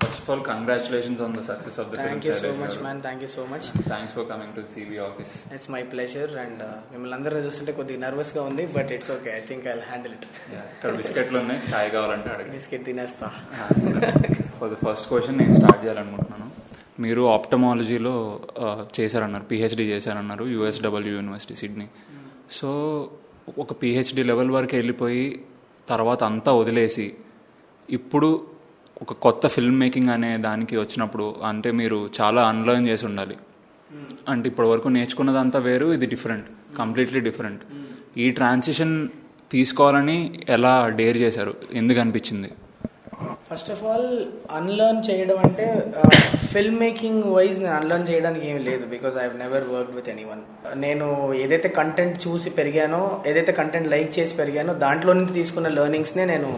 First of all, congratulations on the success of the film. Thank you so much, man. Thank you so much. Thanks for coming to CV office. It's my pleasure. And మిమ్మల్ని అందరూ చూస్తుంటే కొద్దిగా నర్వస్గా ఉంది, but it's okay. I think I will handle it. ఇక్కడ బిస్కెట్లు ఉన్నాయి, చాయ్ కావాలంటే అడగండి. బిస్కెట్ తినేస్తా. ఫర్ ద ఫస్ట్ క్వశ్చన్ నేను స్టార్ట్ చేయాలనుకుంటున్నాను. మీరు ఆప్టమాలజీలో చేశారన్నారు, పిహెచ్డి చేశారన్నారు, యూఎస్డబ్ల్యూ యూనివర్సిటీ సిడ్నీ. సో ఒక పిహెచ్డి లెవెల్ వరకు వెళ్ళిపోయి తర్వాత అంతా వదిలేసి ఇప్పుడు ఒక కొత్త ఫిల్మ్ మేకింగ్ అనే దానికి వచ్చినప్పుడు అంటే మీరు చాలా అన్లర్న్ చేసి ఉండాలి. అంటే ఇప్పటి వరకు నేర్చుకున్నదంతా వేరు, ఇది డిఫరెంట్, కంప్లీట్లీ డిఫరెంట్. ఈ ట్రాన్సిషన్ తీసుకోవాలని ఎలా డేర్ చేశారు, ఎందుకు అనిపించింది? ఫస్ట్ ఆఫ్ ఆల్ అన్లర్న్ చేయడం అంటే ఫిల్మ్ మేకింగ్ వైజ్ నేను అన్లర్న్ చేయడానికి ఏమి లేదు, because I have never worked with anyone. నేను ఏదైతే కంటెంట్ చూసి పెరిగానో, ఏదైతే కంటెంట్ లైక్ చేసి పెరిగానో దాంట్లో నుంచి తీసుకున్న లెర్నింగ్స్నే నేను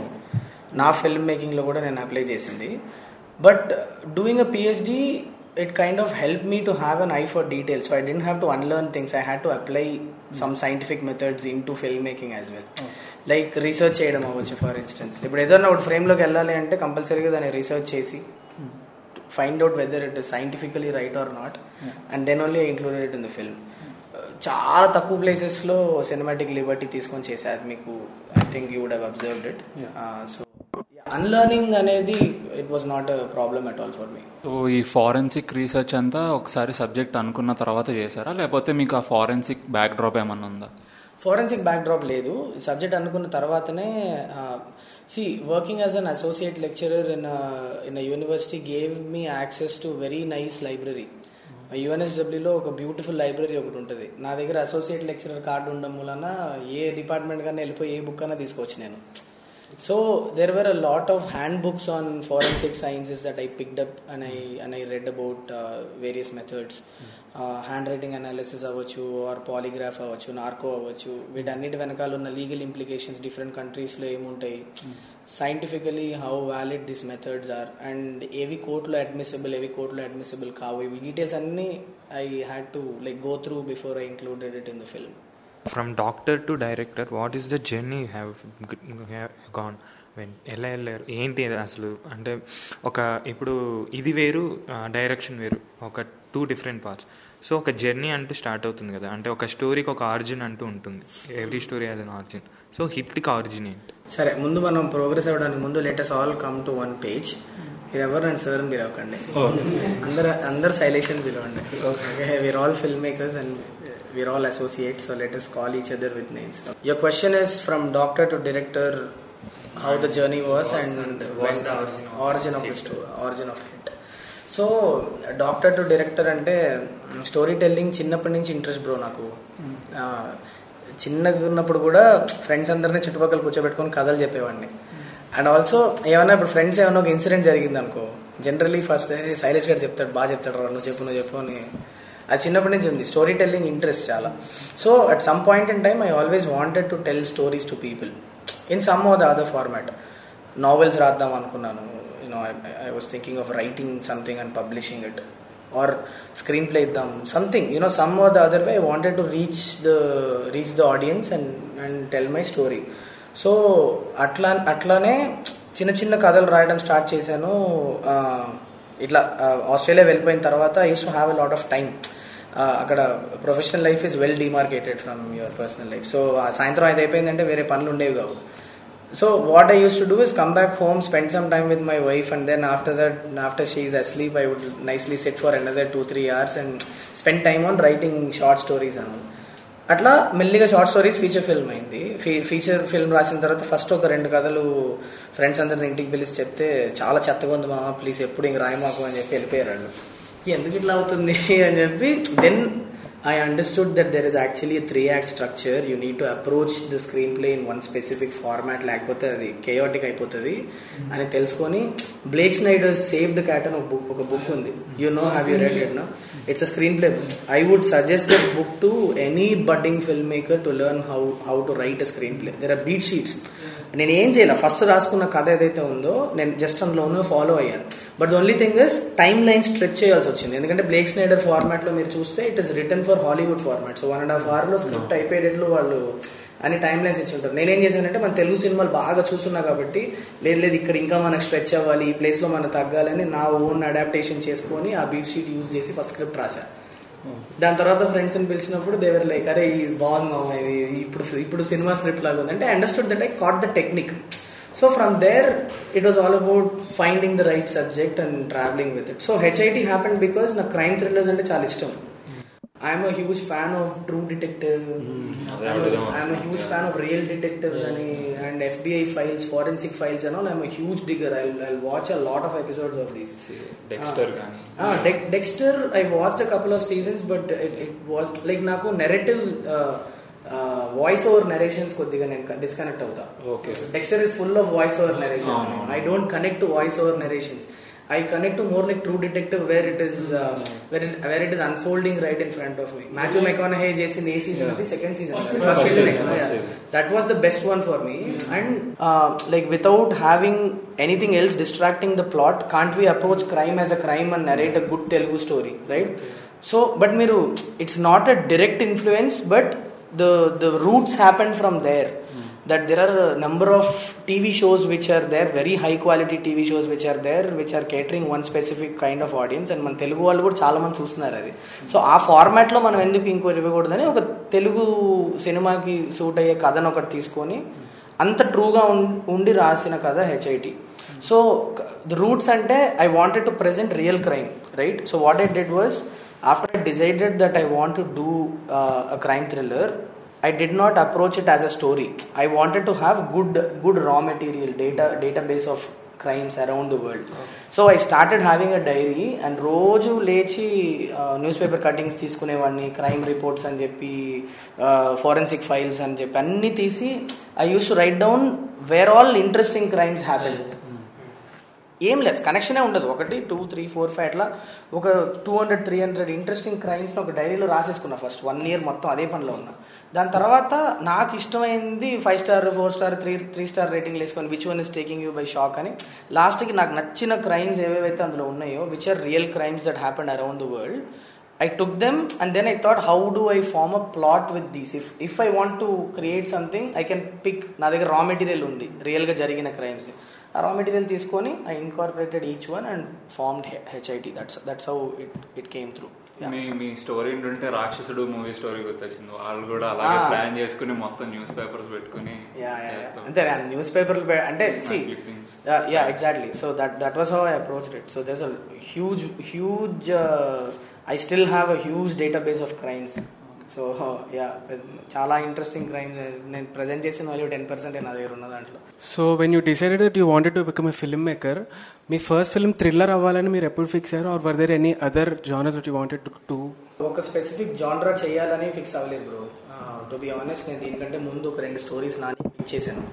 నా ఫిల్మ్ మేకింగ్లో కూడా నేను అప్లై చేసింది. But doing a PhD it kind of helped me to have an eye for detail, so I didn't have to unlearn things. I had to apply some scientific methods into filmmaking as well. Like research చేయడం అవ్వచ్చు. For instance ఇప్పుడు ఏదైనా ఒకటి ఫ్రేమ్లోకి వెళ్ళాలి అంటే కంపల్సరీగా దాన్ని research చేసి find out whether it is scientifically right or not, and then only included it in the film. చాలా తక్కువ ప్లేసెస్లో సినిమాటిక్ లిబర్టీ తీసుకొని చేశారు, మీకు I think you would have observed it. So unlearning అనేది it was not a problem at all for me. So ఈ forensic research అంతా ఒకసారి సబ్జెక్ట్ అనుకున్న తర్వాత చేశారా, లేకపోతే మీకు ఆ ఫారెన్సిక్ బ్యాక్ డ్రాప్ ఏమన్నా ఉందా? ఫారెన్సిక్ బ్యాక్ డ్రాప్ లేదు, సబ్జెక్ట్ అనుకున్న తర్వాతనే. See working as an associate lecturer in a university gave me access to very nice library. యుఎన్ఎస్డబ్ల్యూలో ఒక బ్యూటిఫుల్ లైబ్రరీ ఒకటి ఉంటుంది. నా దగ్గర అసోసియేట్ లెక్చరర్ కార్డు ఉండడం వలన ఏ డిపార్ట్మెంట్ కన్నా వెళ్ళిపోయి ఏ బుక్ అన్నా తీసుకోవచ్చు నేను. So there were a lot of handbooks on forensic sciences that I picked up, and I read about various methods. Handwriting analysis avvachu, or polygraph avvachu, narco avvachu, వీటన్నిటి వెనకాల ఉన్న లీగల్ ఇంప్లికేషన్స్ డిఫరెంట్ కంట్రీస్లో ఏముంటాయి, scientifically how valid this methods are, and ఏవి కోర్టులో admissible, ఏవి కోర్టులో admissible కావు, ఇవి డీటెయిల్స్ అన్నీ I had to go through before I included it in the film. From doctor to director, what is the journey you have gone? ఎలా వెళ్ళారు, ఏంటి అసలు? అంటే ఒక ఇప్పుడు ఇది వేరు, డైరెక్షన్ వేరు, ఒక 2 డిఫరెంట్ పార్ట్స్. సో ఒక జర్నీ అంటూ స్టార్ట్ అవుతుంది కదా, అంటే ఒక స్టోరీకి ఒక ఆరిజిన్ అంటూ ఉంటుంది. Every story has an origin. So హిట్కి ఆరిజిన్ ఏంటి? సరే, ముందు మనం ప్రోగ్రెస్ అవ్వడానికి ముందు let us all come to one page. మీరు ఎవరు నన్ను సార్ అని పిలవకండి, అందరు సైలేష్ అని పిలవండి. We're all film makers and we're all associates, so let us call each other with names. Your question is from doctor to director, how the journey was and what's the origin of the story, origin of it. So doctor to director అంటే story telling చిన్నప్పటి నుంచి interest bro. నాకు చిన్నగా ఉన్నప్పుడు కూడా friends అందరినీ చుట్టుపక్కల కూర్చోబెట్టుకొని కథలు చెప్పేవాడిని. అండ్ ఆల్సో ఏమన్నా ఇప్పుడు ఫ్రెండ్స్ ఏమన్నా ఒక ఇన్సిడెంట్ జరిగింది అనుకో, జనరలీ ఫస్ట్ శైలేష్ గారు చెప్తాడు, బాగా చెప్తాడు రా, నువ్వు చెప్పు అని. అది చిన్నప్పటి నుంచి ఉంది, స్టోరీ టెల్లింగ్ ఇంట్రెస్ట్ చాలా. So at some point in time I always wanted to tell stories to people in some or the other format. Novels రాద్దాం అనుకున్నాను, I was thinking of writing something and publishing it, or screenplay ఇద్దాం, something some or the other way. I wanted to reach the audience and tell my story. So అట్లానే చిన్న చిన్న కథలు రాయడం start చేశాను. ఇట్లా ఆస్ట్రేలియా వెళ్ళిపోయిన తర్వాత I use to have a lot of time. అక్కడ professional life is well demarcated from your personal life. So సాయంత్రం అయితే అయిపోయిందంటే వేరే పనులు ఉండేవి కావు. So what I use to do is come back home, spend some time with my wife, and then after she is asleep I would nicely sit for another 2-3 hours and spend time on writing short stories and all. అట్లా మెల్లిగా short stories feature film అయింది. Feature film రాసిన తర్వాత first ఒక 2 కథలు friends అందరిని ఇంటికి పిలిచి చెప్తే చాలా చెత్తగా ఉంది మామ, ప్లీజ్ ఎప్పుడు ఇంక రాయమాకు అని చెప్పి వెళ్ళిపోయారు వాళ్ళు. ఎందుకు ఇట్లా అవుతుంది అని చెప్పి then I understood that there is actually a 3-act structure. You need to approach the screenplay in one specific format, లేకపోతే అది chaotic అయిపోతుంది అని తెలుసుకొని బ్లేక్ స్నైడర్స్ సేవ్ ద క్యాట్ అని ఒక బుక్ ఉంది. Have you read it? No? It's a screenplay book. I would suggest that book to any budding filmmaker to learn how to write a screenplay. There are beat sheets. నేను ఏం చేయాలి, first రాసుకున్న కథ ఏదైతే ఉందో నేను just అందులోనే follow అయ్యాను. But the only thing is timeline stretch చేయాల్సి వచ్చింది, ఎందుకంటే బ్లేక్ స్నైడర్ ఫార్మాట్లో మీరు చూస్తే it is written for Hollywood format. So 1.5 hours script అయిపోయేటట్లు వాళ్ళు అని టైం లైన్స్ ఇచ్చి ఉంటారు. నేనేం చేశానంటే మన తెలుగు సినిమాలు బాగా చూస్తున్నా కాబట్టి లేదు ఇక్కడ ఇంకా మనకు స్ట్రెచ్ అవ్వాలి, ఈ ప్లేస్లో మనం తగ్గాలని నా ఓన్ అడాప్టేషన్ చేసుకొని ఆ బీట్ షీట్ యూజ్ చేసి ఫస్ట్ స్క్రిప్ట్ రాశా. దాని తర్వాత ఫ్రెండ్స్ని పిలిచినప్పుడు దేవర్ లైక్ అరే ఇది బాగుంది మామ, ఇది ఇప్పుడు సినిమా స్క్రిప్ట్ లాగా ఉంది అంటే I understood that I caught the technique. So from there, it was all about finding the right subject and traveling with it. So HIT happened because na crime thrillers ante chaala ishtam. I am a huge fan of True Detective. I am a huge fan of Real Detective and FBI files, forensic files and all. I am a huge digger. I'll watch a lot of episodes of these. Dexter gaani. Dexter, I watched a couple of seasons, but it was like naku narrative. Voice over narrations కొద్దిగా నేను disconnect అవుతా. Dexter is full of voice over narration. I don't connect to voice over narrations. I connect to more like True Detective where it is unfolding right in front of me. Matthew McConaughey చేసిన ఏ season అది second season first season that was the best one for me. And like without having anything else distracting the plot, can't we approach crime as a crime and narrate a good Telugu story, right? So but miru, it's not a direct influence, but the roots happened from there. That there are a number of TV shows which are there, very high quality TV shows which are there, which are catering one specific kind of audience, and మన తెలుగు వాళ్ళు కూడా చాలా మంది చూస్తున్నారు అది. So ఆ ఫార్మాట్లో మనం ఎందుకు ఇంకో ఇవ్వకూడదని ఒక తెలుగు సినిమాకి సూట్ అయ్యే కథను ఒకటి తీసుకొని అంత ట్రూగా ఉండి రాసిన కథ HIT. సో ద రూట్స్ అంటే I wanted to present real crime, right? So what I did was, after I decided that I want to do a crime thriller, I did not approach it as a story. I wanted to have good raw material, database of crimes around the world. So I started having a diary and రోజు లేచి newspaper cuttings తీసుకునేవాడిని, crime reports అని చెప్పి forensic files అని చెప్పి అన్నీ తీసి I used to write down where all interesting crimes happened. ఏం లేదు, కనెక్షనే ఉండదు. 1 2 3 4 5 అట్లా ఒక 200-300 ఇంట్రెస్టింగ్ క్రైమ్స్ని ఒక డైరీలో రాసేసుకున్నా ఫస్ట్ 1 year మొత్తం అదే పనిలో ఉన్నా. దాని తర్వాత నాకు ఇష్టమైంది 5 star 4 star 3 star రేటింగ్లు వేసుకొని which one is taking you by shock అని లాస్ట్కి నాకు నచ్చిన క్రైమ్స్ ఏవేవైతే అందులో ఉన్నాయో which are real crimes that happened around the world, I took them and then I thought how do I form a plot with these. If I want to create something I can pick, నా దగ్గర raw material ఉంది రియల్గా జరిగిన crimes, ఆ raw material తీసుకొని I incorporated each one and formed HIT. That's how it came through. Me story ఏంటంటే రాక్షసుడు movie story గుర్తొచ్చింది. వాళ్ళు కూడా అలాగే ప్లాన్ చేసుకుని మొత్తం న్యూస్ పేపర్స్ పెట్టుకుని అంతే న్యూస్ పేపర్లు అంటే exactly. So that was how I approached it. So there's a huge I still have a huge database of crimes. So చాలా ఇంట్రెస్టింగ్ క్రైమ్స్ నేను ప్రజెంట్ చేసిన వాళ్ళు 10% నా దగ్గర ఉన్న దాంట్లో. So when you decided that you wanted to become a film maker, మీ first film thriller అవ్వాలని మీరు ఎప్పుడు ఫిక్స్ అయ్యారు? Or were there any other genres that you wanted to? ఒక స్పెసిఫిక్ జానరా చేయాలని ఫిక్స్ అవ్వలేదు బ్రో. టు బి ఆనెస్ట్, నేను దీనికంటే ముందు ఒక 2 స్టోరీస్ నాని ఇచ్చేసాను.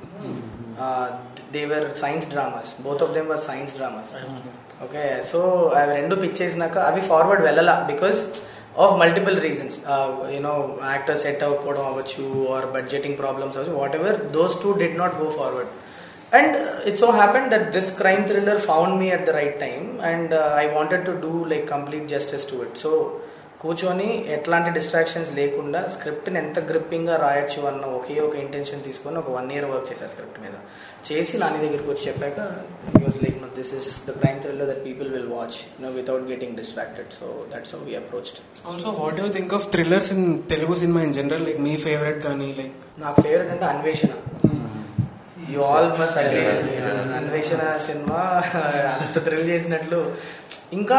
They were science dramas, both of them were science dramas. Okay, so అవి 2 పిచ్ చేసినాక అవి ఫార్వర్డ్ వెళ్ళాలా because of multiple reasons. You know actor set అవ్వకపోవడం అవ్వచ్చు, ఆర్ బడ్జెటింగ్ ప్రాబ్లమ్స్ అవ్వచ్చు, whatever, those 2 did not go forward. And it so happened that this crime thriller found me at the right time and I wanted to do like complete justice to it. So కూర్చొని ఎట్లాంటి distractions లేకుండా స్క్రిప్ట్ని ఎంత గ్రిప్పింగ్గా రాయొచ్చు అన్న ఒకే ఒక intention తీసుకొని ఒక 1 year work చేసా స్క్రిప్ట్ మీద. చేసి నాని దగ్గరికి వచ్చి చెప్పాక he was like, no, this is the crime thriller that people will watch, you know, without getting distracted. So that's how we approached. Also, what do you think of thrillers in Telugu cinema in general? Like me favourite కానీ like? నాకు favourite అంటే అన్వేషణ. You all must agree. అన్వేషణ cinema అంత thrill చేసినట్లు. ఇంకా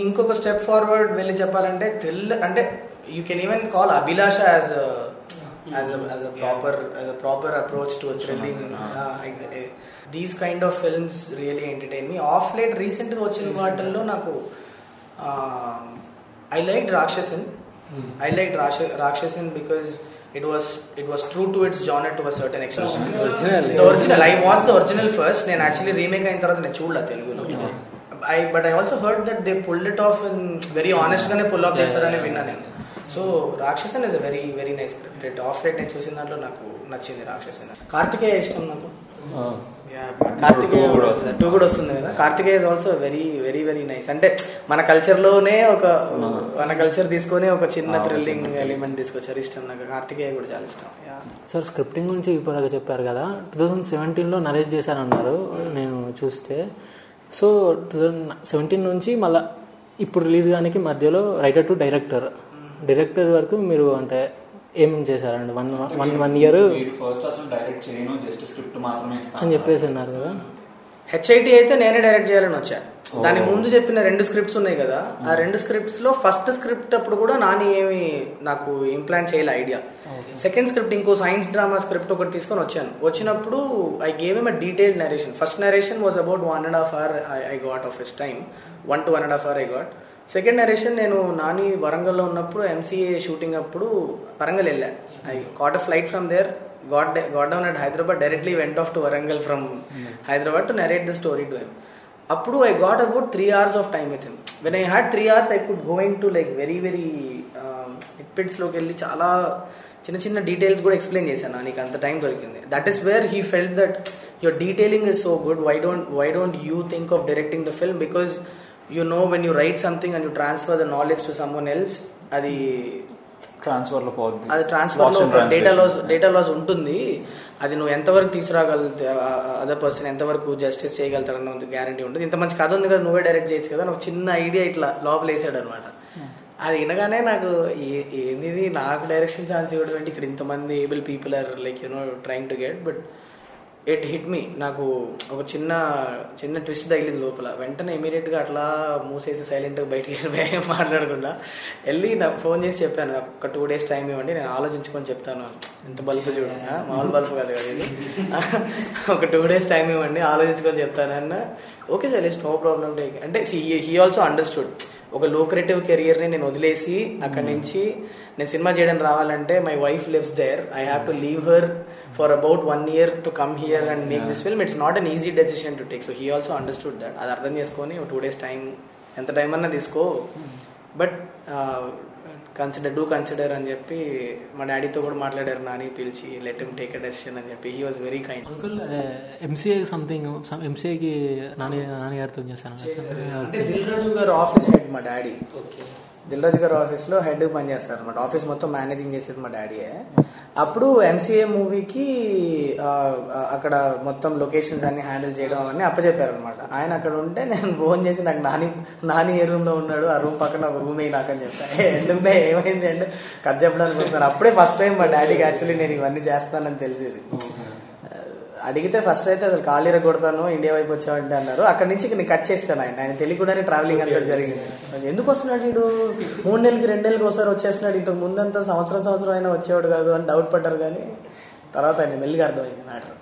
ఇంకొక step forward వెళ్ళి చెప్పాలంటే థ్రిల్లర్ అంటే you can even call Abhilasha as a proper approach to a thrilling. These kind of films really entertain me. Off late recent గా వచ్చిన వాటిల్లో నాకు I liked Rakshasan. I liked Rakshasan because it was true to its genre to a certain extent. The original. I watched the original first. నేను actually remake అయిన తర్వాత నేను చూడలే తెలుగులో. But I also heard that they pulled it off in very honest గానే pull off చేస్తారని విన్నా నేను. So Ratsasan is a very very nice script. Of light నేను చూసిన దాంట్లో నాకు నచ్చింది రాక్షసి. కార్తికేయ ఇష్టం నాకు. కార్తికేయ 2 కూడా వస్తుంది కదా. Karthikeya is also very very very nice. అంటే మన కల్చర్లోనే మన కల్చర్ తీసుకొని ఒక చిన్న థ్రిల్లింగ్ ఎలిమెంట్ తీసుకొచ్చారు. ఇష్టం నాకు. కార్తికేయ కూడా చాలా ఇష్టం. సార్ స్క్రిప్టింగ్ గురించి ఇప్పుడు చెప్పారు కదా, 2017లో నరేట్ చేశారన్నారు నేను చూస్తే. సో 2017 నుంచి మళ్ళీ ఇప్పుడు రిలీజ్ కానీ మధ్యలో రైటర్ టు డైరెక్టర్ వరకు మీరు అంటే ఏం చేశారండి? వన్ ఇయర్ ఫస్ట్ అసలు డైరెక్ట్ చేయను, జస్ట్ స్క్రిప్ట్ మాత్రమే అని చెప్పేసి అన్నారు కదా. HIT అయితే నేనే డైరెక్ట్ చేయాలని వచ్చా. దాని ముందు చెప్పిన 2 స్క్రిప్ట్స్ ఉన్నాయి కదా, ఆ 2 స్క్రిప్ట్స్ లో ఫస్ట్ స్క్రిప్ట్ అప్పుడు కూడా నాని ఏమి నాకు ఇంప్లాంట్ చేయాలి ఐడియా. సెకండ్ స్క్రిప్ట్ ఇంకో సైన్స్ డ్రామా స్క్రిప్ట్ ఒకటి తీసుకొని వచ్చాను. వచ్చినప్పుడు I gave M a detailed narration. First narration was about 1.5 hour I got of his time. 1 to 1.5 hour I got. Second narration నేను నాని వరంగల్లో ఉన్నప్పుడు MCA షూటింగ్ అప్పుడు వరంగల్ వెళ్ళా. I got a flight from there, got down at Hyderabad, directly went off to Warangal from Hyderabad to narrate the story to him. Appudu I got about 3 hours of time with him. When I had 3 hours I could go into like very very nitpicks loki velli chaala చిన్న details కూడా explain చేశాను. నీకు అంత time దొరికింది. That is where he felt that your detailing is so good, why don't you think of directing the film, because you know when you write something and you transfer the knowledge to someone else, అది ట్రాన్స్ఫర్లో పోతుంది. అది ట్రాన్స్ఫర్లో data loss ఉంటుంది. అది నువ్వు ఎంతవరకు తీసుకురాగలుగుతా, other person ఎంతవరకు justice చేయగలుగుతారన్న guarantee ఉంటుంది. ఇంత మంచి కథ ఉంది కదా, నువ్వే డైరెక్ట్ చేయొచ్చు కదా, నాకు చిన్న ఐడియా ఇట్లా లోపల వేసాడు అనమాట. అది వినగానే నాకు ఏంది నాకు డైరెక్షన్ ఛాన్స్ ఇవ్వడం ఏంటి, ఇక్కడ ఇంతమంది able people are like you know trying to get, but it hit me. నాకు ఒక చిన్న ట్విస్ట్ తగిలింది లోపల. వెంటనే ఇమీడియట్గా అట్లా మూసేసి సైలెంట్గా బయటికి వెళ్ళిపోయి మాట్లాడకుండా వెళ్ళి నాకు ఫోన్ చేసి చెప్పాను, నాకు ఒక 2 days టైం ఇవ్వండి, నేను ఆలోచించుకొని చెప్తాను. ఎంత బల్బు చూడండి, మామూలు బల్బు కాదు కదా ఇది, ఒక 2 days టైం ఇవ్వండి, ఆలోచించుకొని చెప్తాను అన్న. Okay Shailesh, no problem take అంటే హీ ఆల్సో అండర్స్టూడ్. ఒక లూక్రేటివ్ కెరియర్ని నేను వదిలేసి అక్కడి నుంచి నేను సినిమా చేయడానికి రావాలంటే my wife lives there, I have to leave her for about 1 year to come here and make this film. It's not an easy decision to take. So he also understood that. అది అర్థం చేసుకొని ఒక 2 days time, ఎంత time అన్నా తీసుకో, but consider అని చెప్పి మా డాడీతో కూడా మాట్లాడారు, నాని పిలిచి let him take a decision అని చెప్పి. He was very kind. Uncle ఎంసీఏకి నాని గారితో చేశాను. అంటే దిల్ రాజు గారు ఆఫీస్ హెడ్ మా డాడీ. దిల్ రాజు గారు ఆఫీస్లో హెడ్ పనిచేస్తారు అనమాట. ఆఫీస్ మొత్తం మేనేజింగ్ చేసేది మా డాడీయే. అప్పుడు MCA మూవీకి అక్కడ మొత్తం లొకేషన్స్ అన్ని హ్యాండిల్ చేయడం అవన్నీ అప్పచెప్పారు అనమాట. ఆయన అక్కడ ఉంటే నేను ఫోన్ చేసి నాకు నాని ఏ రూమ్లో ఉన్నాడు, ఆ రూమ్ పక్కన ఒక రూమ్ నాకని చెప్తాను. ఎందుకంటే ఏమైంది అంటే కథ చెప్పడానికి వస్తున్నారు. అప్పుడే ఫస్ట్ టైం మా డాడీకి యాక్చువల్లీ నేను ఇవన్నీ చేస్తానని తెలిసేది. అడిగితే ఫస్ట్ అయితే అసలు కాళ్ళీర కొడతాను, ఇండియా వైపు వచ్చావంటే అన్నారు. అక్కడి నుంచి నేను కట్ చేస్తాను. ఆయన తెలియకుండానే ట్రావెలింగ్ అంతా జరిగింది. ఎందుకు వస్తున్నాడు వీడు, 3 నెలలకి 2 నెలలకి ఒకసారి వచ్చేస్తున్నాడు, ఇంతకు ముందంతా సంవత్సరం అయినా వచ్చేవాడు కాదు అని డౌట్ పడ్డారు. కానీ తర్వాత ఆయన మెల్లిగా అర్థమైంది మ్యాటర్.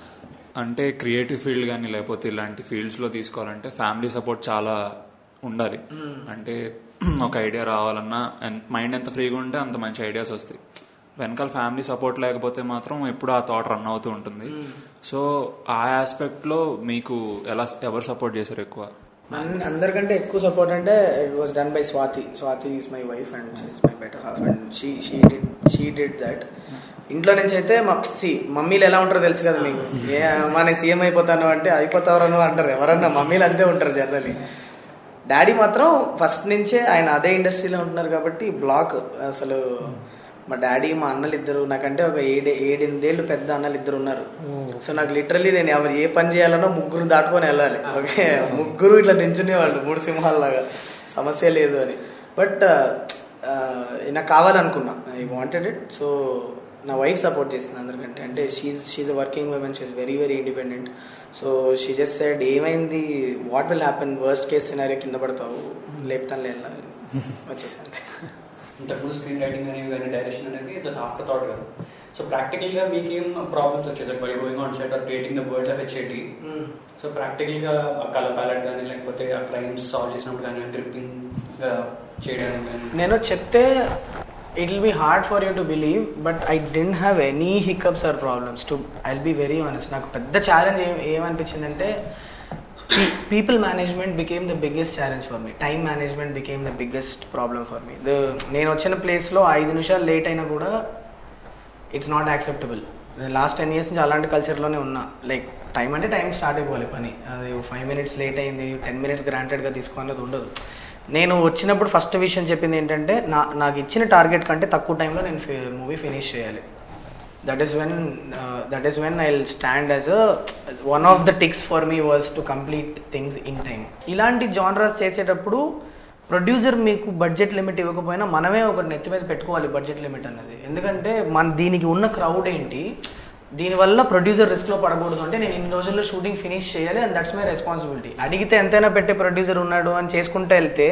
అంటే క్రియేటివ్ ఫీల్డ్ కానీ లేకపోతే ఇలాంటి ఫీల్డ్స్లో తీసుకోవాలంటే ఫ్యామిలీ సపోర్ట్ చాలా ఉండాలి. అంటే ఒక ఐడియా రావాలన్నా మైండ్ ఎంత ఫ్రీగా ఉంటే అంత మంచి ఐడియాస్ వస్తాయి. వెనకాల ఫ్యామిలీ సపోర్ట్ లేకపోతే మాత్రం ఎప్పుడు ఆ థాట్ రన్ అవుతూ ఉంటుంది. సో ఆ ఆస్పెక్ట్లో మీకు ఎవరు సపోర్ట్ చేశారు ఎక్కువ? అందరికంటే ఎక్కువ సపోర్ట్ అంటే it was done by Swathi is my wife and she is my better half and she did that. ఇంట్లో నుంచి అయితే మమ్మీలు ఎలా ఉంటారో తెలుసు కదా మీకు. నేను సీఎం అయిపోతాను అంటే అయిపోతావరను అంటారు ఎవరన్నా, మమ్మీలు అంతే ఉంటారు జనరల్లీ. డాడీ మాత్రం ఫస్ట్ నుంచే ఆయన అదే ఇండస్ట్రీలో ఉంటున్నారు కాబట్టి బ్లాక్. అసలు మా డాడీ మా అన్నలు ఇద్దరు, నాకంటే ఒక 7-8 ఏళ్ళు పెద్ద అన్నలు ఇద్దరు ఉన్నారు. సో నాకు లిటరల్లీ నేను ఎవరు ఏ పని చేయాలనో 3 దాటుకొని వెళ్ళాలి. ఓకే, 3 ఇట్లా నించునేవాళ్ళు 3 సింహాల్లాగా, సమస్య లేదు అని. బట్ నాకు కావాలనుకున్నా, ఐ వాంటెడ్ ఇట్. సో నా వైఫ్ సపోర్ట్ చేసింది అందరికంటే. అంటే she a working women, she very very independent. So she just said ఏమైంది, what will happen, worst case scenario కింద పడతావు, లేపుతాను వెళ్ళాలి వచ్చేసి. ఇంతకుముందు స్క్రీన్ రైటింగ్ కానీ డైరెక్షన్ అనేది ఇట్ వాస్ ఆఫ్టర్ థాట్ కదా. సో ప్రాక్టికల్గా మీకేం ప్రాబ్లమ్స్ వచ్చేసాయి while going on set or creating the world of HIT? So ప్రాక్టికల్గా ఆ కలర్ ప్యాలెట్ కానీ లేకపోతే ఆ క్రైమ్స్ సాల్వ్ చేసినప్పుడు కానీ గ్రిప్పింగ్గా చేయడానికి కానీ నేను చెప్తే it will be hard for you to believe, but I didn't have any hiccups or problems. I'll be very honest. నాకు పెద్ద challenge ఏమనిపించిందంటే people management became the biggest challenge for me. Time management became the biggest problem for me. నేను వచ్చిన ప్లేస్లో 5 నిమిషాలు late అయినా కూడా it's not acceptable. Last 10 years నుంచి అలాంటి కల్చర్లోనే ఉన్నా. లైక్ టైం అంటే టైం స్టార్ట్ అయిపోవాలి పని. అది 5 minutes లేట్ అయింది 10 minutes గ్రాంటెడ్గా తీసుకోవాలనేది ఉండదు. నేను వచ్చినప్పుడు ఫస్ట్ విషయం చెప్పింది ఏంటంటే నాకు ఇచ్చిన టార్గెట్ కంటే తక్కువ టైంలో నేను మూవీ ఫినిష్ చేయాలి. That is when I will stand as one of the ticks for me was to complete things in time. ఇలాంటి జానరాస్ చేసేటప్పుడు ప్రొడ్యూసర్ మీకు బడ్జెట్ లిమిట్ ఇవ్వకపోయినా మనమే ఒక నెత్తి మీద పెట్టుకోవాలి బడ్జెట్ లిమిట్ అన్నది. ఎందుకంటే దీనికి ఉన్న క్రౌడ్ ఏంటి, దీనివల్ల ప్రొడ్యూసర్ రిస్క్లో పడకూడదు. అంటే నేను ఇన్ని రోజుల్లో షూటింగ్ ఫినిష్ చేయాలి అండ్ దట్స్ మై రెస్పాన్సిబిలిటీ. అడిగితే ఎంతైనా పెట్టే ప్రొడ్యూసర్ ఉన్నాడు అని చేసుకుంటూ వెళ్తే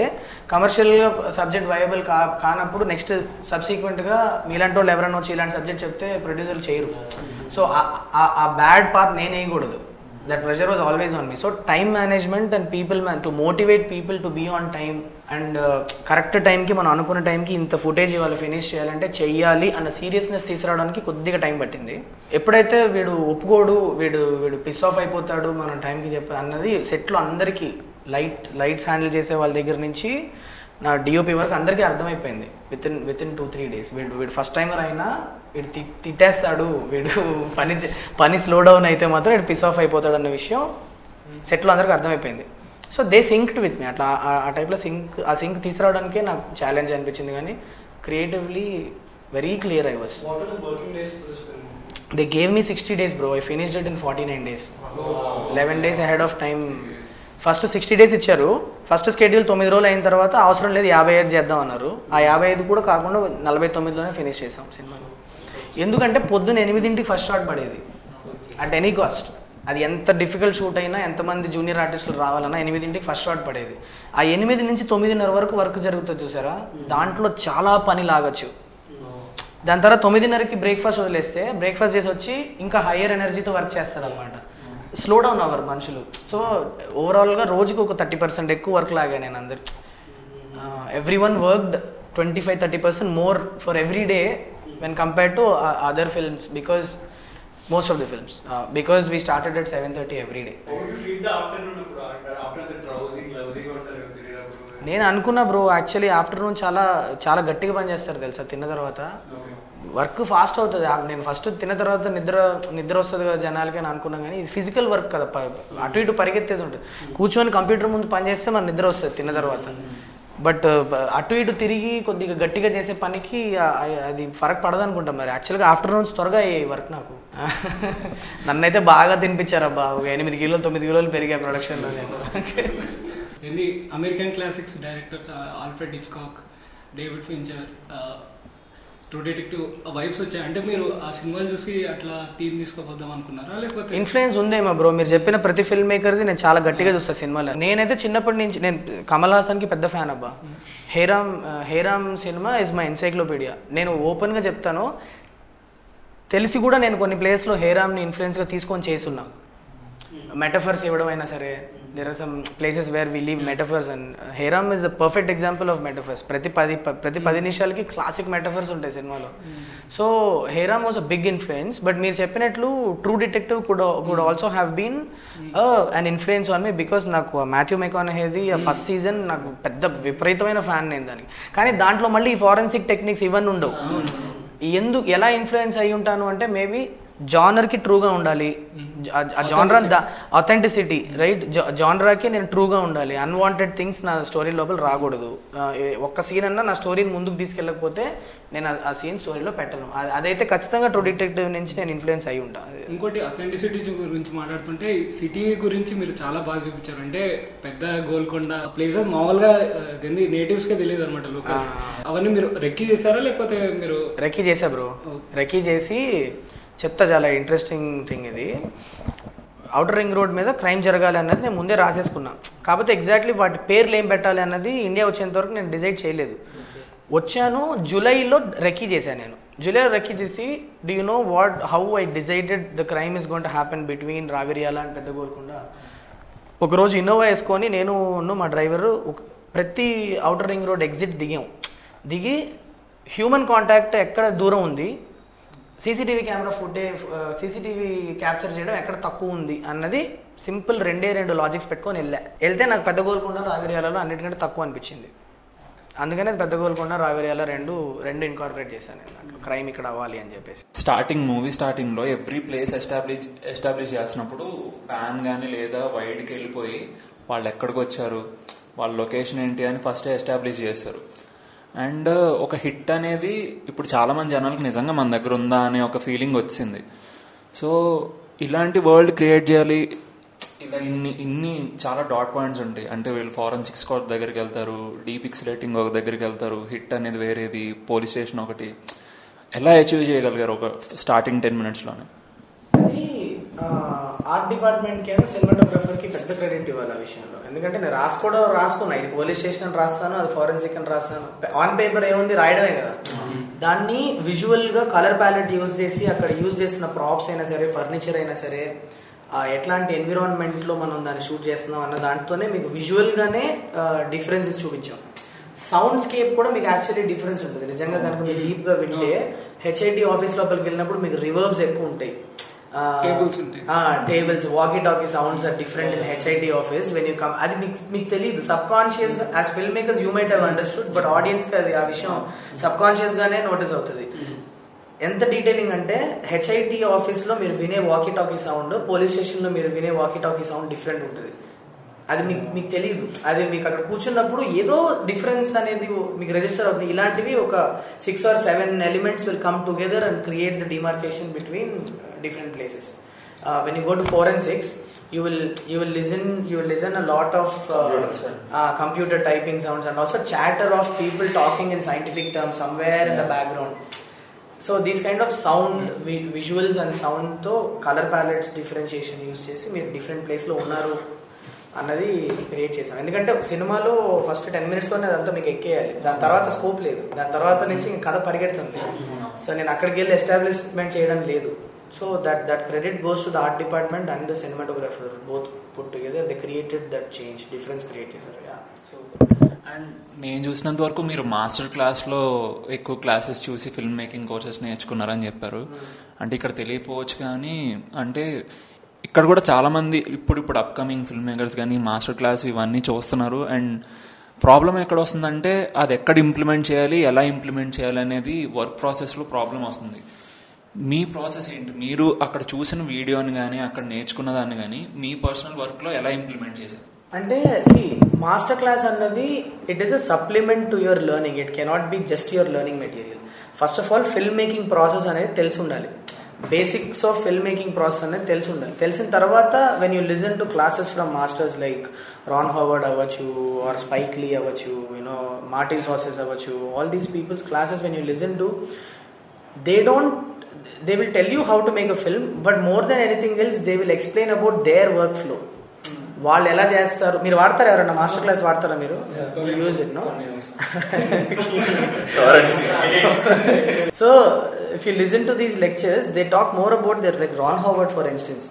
కమర్షియల్గా సబ్జెక్ట్ వయబుల్ కానప్పుడు నెక్స్ట్ సబ్సీక్వెంట్గా మీలాంటి వాళ్ళు ఎవరైనా వచ్చి ఇలాంటి సబ్జెక్ట్ చెప్తే ప్రొడ్యూసర్లు చేయరు. సో ఆ బ్యాడ్ పాత్ నేను వేయకూడదు. That pressure was always on me. So time management and to motivate people to be on time and correct time ki మనం అనుకున్న టైంకి ఇంత ఫుటేజ్ ఇవాళ ఫినిష్ చేయాలంటే చెయ్యాలి అన్న సీరియస్నెస్ తీసుకురావడానికి కొద్దిగా టైం పట్టింది. ఎప్పుడైతే వీడు ఒప్పుకోడు, వీడు పిస్ ఆఫ్ అయిపోతాడు మనం టైంకి చెప్పి అన్నది సెట్లో అందరికీ లైట్స్ హ్యాండిల్ చేసే వాళ్ళ దగ్గర నుంచి నా డిఓపి వరకు అందరికీ అర్థమైపోయింది విత్ ఇన్ 2-3 days. వీడు ఫస్ట్ టైమర్ అయినా వీడు తిట్టేస్తాడు, వీడు పని స్లో డౌన్ అయితే మాత్రం వీడు పిస్ ఆఫ్ అయిపోతాడు అన్న విషయం సెట్లో అందరికీ అర్థమైపోయింది. So they synced with me. అట్లా ఆ టైప్లో సింక్ తీసుకురావడానికే నాకు ఛాలెంజ్ అనిపించింది. కానీ creatively very clear I was. They gave me 60 days bro. I finished it in 49 days. 11 days ahead of time. First 60 days ఇచ్చారు. ఫస్ట్ స్కెడ్యూల్ 9 రోజులు అయిన తర్వాత అవసరం లేదు 55 చేద్దాం అన్నారు. ఆ 55 కూడా కాకుండా 49లోనే ఫినిష్ చేసాం సినిమాని. ఎందుకంటే పొద్దున్న 8ంటికి ఫస్ట్ షాట్ పడేది అట్ ఎనీ కాస్ట్. అది ఎంత డిఫికల్ట్ షూట్ అయినా ఎంతమంది జూనియర్ ఆర్టిస్టులు రావాలన్నా 8ంటికి ఫస్ట్ షాట్ పడేది. ఆ 8 నుంచి 9:30 వరకు వర్క్ జరుగుతుంది చూసారా, దాంట్లో చాలా పని లాగచ్చు. దాని తర్వాత 9:30కి బ్రేక్ఫాస్ట్ వదిలేస్తే బ్రేక్ఫాస్ట్ చేసి వచ్చి ఇంకా హయ్యర్ ఎనర్జీతో వర్క్ చేస్తారు అనమాట. స్లో డౌన్ అవ్వరు మనుషులు. సో ఓవరాల్గా రోజుకి ఒక 30% ఎక్కువ వర్క్ లాగా నేను అందరు. Every one worked 25-30% more for every day when compared to other films, because most of the films because we started at 7:30 every day. How do you treat the afternoon after the drowsing నేను అనుకున్నా bro, actually afternoon చాలా గట్టిగా పని చేస్తారు తెలుసా తిన్న తర్వాత. Work fast అవుతుంది. నేను ఫస్ట్ తిన్న తర్వాత నిద్ర వస్తుంది కదా జనాలకి అని అనుకున్నాను. కానీ ఇది ఫిజికల్ వర్క్ కదా, అటు ఇటు పరిగెత్తేది ఉంటుంది. కూర్చొని కంప్యూటర్ ముందు పని చేస్తే మన నిద్ర వస్తుంది తిన్న తర్వాత. బట్ అటు ఇటు తిరిగి కొద్దిగా గట్టిగా చేసే పనికి అది ఫరక్ పడదు అనుకుంటాం. మరి యాక్చువల్గా ఆఫ్టర్నూన్స్ త్వరగా అయ్యాయి వర్క్ నాకు. నన్నైతే బాగా తినిపించారు అబ్బా. 8 kilos 9 kilos పెరిగా ప్రొడక్షన్లో. ఏంది American classics directors Alfred Hitchcock, David Fincher, true detective vibes వచ్చాయి. అంటే మీరు ఆ సినిమాలు చూసి అట్లా థీమ్ తీసుకోపోద్దాం అనుకున్నారా, లేకపోతే ఇన్ఫ్లుయెన్స్ ఉందేమో బ్రో? మీరు చెప్పిన ప్రతి ఫిల్మ్ మేకర్ది నేను చాలా గట్టిగా చూస్తాను సినిమాలో. నేనైతే చిన్నప్పటి నుంచి నేను కమల్ హాసన్కి పెద్ద ఫ్యాన్ అబ్బా. Hey Ram cinema is my encyclopaedia. నేను ఓపెన్గా చెప్తాను, తెలిసి కూడా నేను కొన్ని ప్లేస్లో హేరామ్ని ఇన్ఫ్లుయెన్స్గా తీసుకొని చేసున్నా. మెటఫర్స్ ఇవ్వడం అయినా సరే, there are some places where we leave metaphors and Heram is a perfect example of metaphors. ప్రతి 10 నిమిషాలకి క్లాసిక్ మెటఫర్స్ ఉంటాయి సినిమాలో. So Heram was a big influence. But మీరు చెప్పినట్లు true detective could also have been an influence on me, because నాకు Matthew మెకానహేది first season నాకు పెద్ద విపరీతమైన ఫ్యాన్ నేను దానికి. కానీ దాంట్లో మళ్ళీ ఈ ఫారెన్సిక్ టెక్నిక్స్ ఇవన్నీ ఉండవు. ఎలా ఇన్ఫ్లుయెన్స్ అయి ఉంటాను అంటే మేబీ జానర్కి ట్రూగా ఉండాలి, ఆ జానరా అథెంటిసిటీ రైట్, జానరాకి నేను ట్రూగా ఉండాలి. అన్వాంటెడ్ థింగ్స్ నా స్టోరీ లోపల రాకూడదు. ఒక్క సీన్ అన్నా నా స్టోరీని ముందుకు తీసుకెళ్ళకపోతే నేను ఆ సీన్ స్టోరీలో పెట్టను. అదైతే ఖచ్చితంగా ట్రూ డిటెక్టివ్ నుంచి నేను ఇన్ఫ్లుయెన్స్ అయి ఉంటాను. ఇంకోటి అథెంటిసిటీ గురించి మాట్లాడుతుంటే సిటీ గురించి మీరు చాలా బాగా చూపించారు. అంటే పెద్ద గోల్కొండ ప్లేసెస్ మామూలుగా నేటివ్స్కే తెలియదు అనమాట, లోకల్స్. అవన్నీ మీరు రెక్కీ చేశారా, లేకపోతే మీరు? రెక్కీ చేశా బ్రో. రెక్కీ చేసి చెప్తా, చాలా ఇంట్రెస్టింగ్ థింగ్ ఇది. ఔటర్ రింగ్ రోడ్ మీద క్రైమ్ జరగాలి అన్నది నేను ముందే రాసేసుకున్నాను. కాకపోతే ఎగ్జాక్ట్లీ వాటి పేర్లు ఏం పెట్టాలి అన్నది ఇండియా వచ్చేంత వరకు నేను డిసైడ్ చేయలేదు. వచ్చాను జూలైలో రెక్కీ చేశాను నేను. జూలైలో రెక్కీ చేసి do you know how I decided the crime is going to happen between Raviryal and పెద్ద గోల్కొండ. ఒకరోజు ఇన్నోవా వేసుకొని నేను మా డ్రైవరు ప్రతి ఔటర్ రింగ్ రోడ్ ఎగ్జిట్ దిగి హ్యూమన్ కాంటాక్ట్ ఎక్కడ దూరం ఉంది, సీసీటీవీ కెమెరా సీసీటీవీ క్యాప్చర్ చేయడం ఎక్కడ తక్కువ ఉంది అన్నది సింపుల్ 2 లాజిక్స్ పెట్టుకొని వెళ్తే నాకు పెద్ద గోల్కొండ రావిర్యాలలో అన్నిటికంటే తక్కువ అనిపించింది. అందుకనే పెద్ద గోల్కొండ రావేరియాల రెండు ఇన్కార్పొరేట్ చేశాను నేను, క్రైమ్ ఇక్కడ అవ్వాలి అని చెప్పేసి. మూవీ స్టార్టింగ్లో ఎవ్రీ ప్లేస్ ఎస్టాబ్లిష్ చేసినప్పుడు ప్యాన్ కానీ లేదా వైడ్కి వెళ్ళిపోయి వాళ్ళు ఎక్కడికి వచ్చారు, వాళ్ళ లొకేషన్ ఏంటి అని ఫస్ట్ ఎస్టాబ్లిష్ చేస్తారు. అండ్ ఒక హిట్ అనేది ఇప్పుడు చాలామంది జనాలకి నిజంగా మన దగ్గర ఉందా అనే ఒక ఫీలింగ్ వచ్చింది. సో ఇలాంటి వరల్డ్ క్రియేట్ చేయాలి, ఇలా ఇన్ని చాలా డాట్ పాయింట్స్ ఉంటాయి. అంటే వీళ్ళు ఫారెన్సిక్ స్క్వాడ్ దగ్గరికి వెళ్తారు, డీపిక్సిలేటింగ్ ఒక దగ్గరికి వెళ్తారు, హిట్ అనేది వేరేది, పోలీస్ స్టేషన్ ఒకటి. ఎలా అచీవ్ చేయగలిగారు ఒక స్టార్టింగ్ 10 minutesలోనే? అది ఆర్ట్ డిపార్ట్మెంట్కి ఏమో సినిమాటోగ్రఫర్కి పెద్ద క్రెడిట్ ఇవ్వాలి ఆ విషయంలో. ఎందుకంటే నేను రాసుకున్నా, ఇది పోలీస్ స్టేషన్ అని రాస్తాను, అది ఫారెన్సిక్ అని రాస్తాను. ఆన్ పేపర్ ఏముంది, రాయడమే కదా. దాన్ని విజువల్గా కలర్ ప్యాలెట్ యూజ్ చేసి అక్కడ యూజ్ చేసిన ప్రాప్స్ అయినా సరే, ఫర్నిచర్ అయినా సరే, ఎట్లాంటి ఎన్విరాన్మెంట్లో మనం దాన్ని షూట్ చేస్తున్నాం అన్న దాంట్తోనే మీకు విజువల్గానే డిఫరెన్సెస్ చూపించాం. సౌండ్ స్కేప్ కూడా మీకు యాక్చువల్లీ డిఫరెన్స్ ఉంటుంది. నిజంగా కనుక మీరు డీప్గా వింటే హెచ్ఐడి ఆఫీస్ లోపలికి వెళ్ళినప్పుడు మీకు రివర్బ్స్ ఎక్కువ ఉంటాయి, tables, walkie talkie sounds are different in HID office when you come. అది మీకు తెలియదు. Subconscious as film makers you might have understood, but audience కి అది ఆ విషయం సబ్ కాన్షియస్ గానే నోటీస్ అవుతుంది. ఎంత డీటెయిలింగ్ అంటే హెచ్ఐటి ఆఫీస్ లో మీరు వినే walkie talkie sound, police station లో మీరు వినే వాకీ టాకీ సౌండ్ డిఫరెంట్ ఉంటుంది. అది మీకు తెలియదు. అది మీకు అక్కడ కూర్చున్నప్పుడు ఏదో డిఫరెన్స్ అనేది మీకు రిజిస్టర్ అవుతుంది. ఇలాంటివి ఒక 6 or 7 elements will come together and create the demarcation between different places. When you go to forensics, you will listen a lot of computer typing sounds and also chatter of people talking in scientific terms somewhere in the background. So these kind of sound visuals and sound తో colour palettes differentiation use చేసి మీరు different place లో ఉన్నారు అన్నది create చేసాం. ఎందుకంటే సినిమాలో first 10 minutesలోనే అదంతా మీకు ఎక్కేయాలి. దాని తర్వాత స్కోప్ లేదు, దాని తర్వాత నుంచి కథ పరిగెడుతుంది. సో నేను అక్కడికి వెళ్ళి ఎస్టాబ్లిష్మెంట్ చేయడం లేదు. So that credit goes to the art department and the cinematographer, both put together they created that change, difference create చేశారు. అండ్ నేను చూసినంత వరకు మీరు మాస్టర్ క్లాస్లో ఎక్కువ క్లాసెస్ చూసి ఫిల్మ్ మేకింగ్ కోర్సెస్ నేర్చుకున్నారని చెప్పారు. అంటే ఇక్కడ తెలియపోవచ్చు, కానీ అంటే ఇక్కడ కూడా చాలామంది ఇప్పుడు అప్కమింగ్ ఫిల్మ్ మేకర్స్ కానీ మాస్టర్ క్లాస్ ఇవన్నీ చూస్తున్నారు. అండ్ ప్రాబ్లం ఎక్కడ వస్తుందంటే అది ఎక్కడ ఇంప్లిమెంట్ చేయాలి, ఎలా ఇంప్లిమెంట్ చేయాలి అనేది వర్క్ ప్రాసెస్లో ప్రాబ్లం వస్తుంది. మీ ప్రాసెస్ ఏంటి? మీరు అక్కడ చూసిన వీడియోని కానీ అక్కడ నేర్చుకున్న దాన్ని కానీ మీ పర్సనల్ వర్క్లో ఎలా ఇంప్లిమెంట్ చేశారు? అంటే మాస్టర్ క్లాస్ అన్నది it is a supplement to your learning. It cannot be just your learning material. First of all film making process అనేది తెలిసి ఉండాలి. Basics of film making process అనేది తెలిసి ఉండాలి. తెలిసిన తర్వాత when you listen to classes from masters like Ron Howard అవ్వచ్చు, or Spike Lee అవ్వచ్చు, యూనో మార్టిన్ సాసెస్ అవ్వచ్చు, all these people's classes when you listen to, they will tell you how to make a film, but more than anything else they will explain about their workflow. వాళ్ళు ఎలా చేస్తారు. మీరు వాడతారు, ఎవరన్నా master class వాడతారా మీరు? Use it, no? So if you listen to these lectures, they talk more about their, like Ron Howard for instance,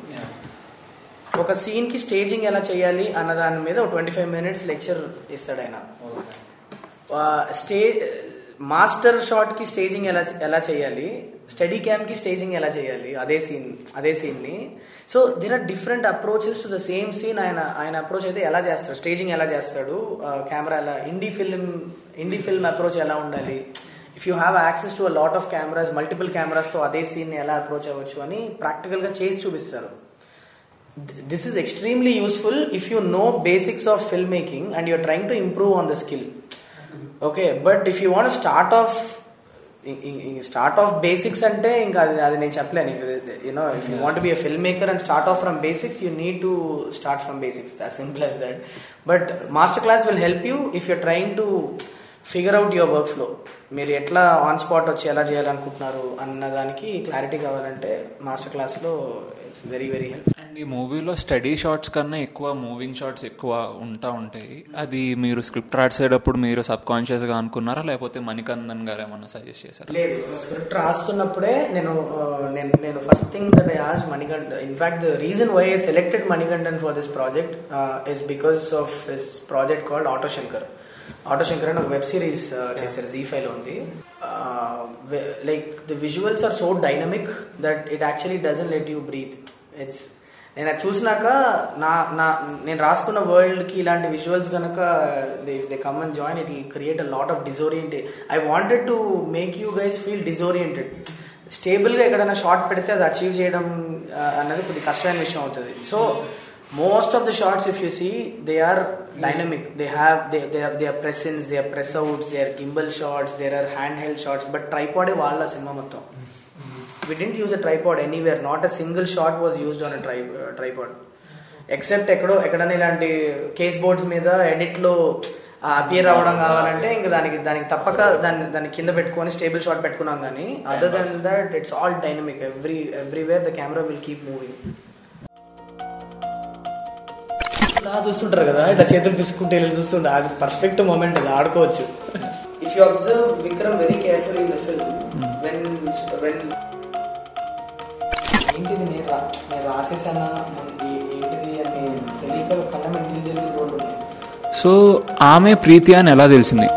ఒక scene కి స్టేజింగ్ ఎలా చేయాలి అన్న దాని మీద 25 minutes లెక్చర్ ఇస్తాడు ఆయన. మాస్టర్ షాట్ కి స్టేజింగ్ ఎలా చేయాలి, స్టడీ క్యామ్ కి స్టేజింగ్ ఎలా చేయాలి, అదే సీన్ ని. So there are different approaches to the same scene. ఆయన అప్రోచ్ అయితే ఎలా చేస్తాడు, స్టేజింగ్ ఎలా చేస్తాడు, కెమెరా ఎలా, ఇండీ ఫిల్మ్ అప్రోచ్ ఎలా ఉండాలి, if you have access to a lot of cameras, multiple cameras తో అదే సీన్ ని ఎలా అప్రోచ్ అవ్వచ్చు అని ప్రాక్టికల్ గా చేసి చూపిస్తారు. This is extremely useful if you know basics of film making and you're trying to improve on the skill. Okay, but if you want start off basics అంటే ఇంకా అది నేను చెప్పలేను. You know, if you want be a film maker and start off from basics, you need to start from basics, as simple as that. But master class will help you if you're trying to figure out your work flow. మీరు ఎట్లా on spot వచ్చి ఎలా చేయాలనుకుంటున్నారు అన్న దానికి clarity కావాలంటే master క్లాస్లో very very help. And ఈ మూవీలో స్టడీ షాట్స్ కన్నా ఎక్కువ మూవింగ్ షాట్స్ ఎక్కువ ఉంటాయి. అది మీరు స్క్రిప్ట్ రాసేటప్పుడు మీరు సబ్ కాన్షియస్ గా అనుకున్నారా, లేకపోతే మణికందన్ గారు ఏమన్నా సజెస్ట్ చేశారా? లేదు, స్క్రిప్ట్ రాస్తున్నప్పుడే నేను first thing that I asked Manikandan. In fact the reason why I selected Manikandan for this project is because of his project called auto Shankar అని ఒక వెబ్ సిరీస్ చేశారు, ZEE5 లో ఉంది. Like the visuals are so dynamic that it actually doesn't let you breathe. నేను అది చూసినాక నేను రాసుకున్న వరల్డ్కి ఇలాంటి విజువల్స్ కనుక they come and join, it will create a lot of disoriented. I wanted to make you guys feel disoriented. స్టేబుల్గా ఎక్కడైనా షార్ట్ పెడితే అది అచీవ్ చేయడం అన్నది కొద్దిగా కష్టమైన విషయం అవుతుంది. So most of the shots if you see they are dynamic, they are press ins, they are press outs, they are gimbal shots, they are hand held shots. But ట్రైపాడే వాళ్ళ సినిమా మొత్తం. We didn't use a tripod anywhere. Not a single shot was used on a tripod. Except ఎక్కడైనా ఇలాంటి case boards మీద ఎడిట్లో appear అవ్వడం కావాలంటే ఇంకా దానికి తప్పక దాన్ని కింద పెట్టుకొని స్టేబుల్ షాట్ పెట్టుకున్నాం. కానీ other than that it's all dynamic. Everywhere the camera will keep moving. ఇలా చూస్తుంటారు కదా, ఇట్లా చేతులు పిసుకుంటే ఇలా చూస్తుంటే అది పర్ఫెక్ట్ మూమెంట్, అది ఆడుకోవచ్చు. If you observe Vikram very carefully in the film, when ఏంటిది నేను రాసేసానా ఏంటిది అని తెలియక కన్నా ఇంటికి జరిగిన రోడ్లు ఉన్నాయి. సో ఆమె ప్రీతి అని ఎలా తెలిసింది?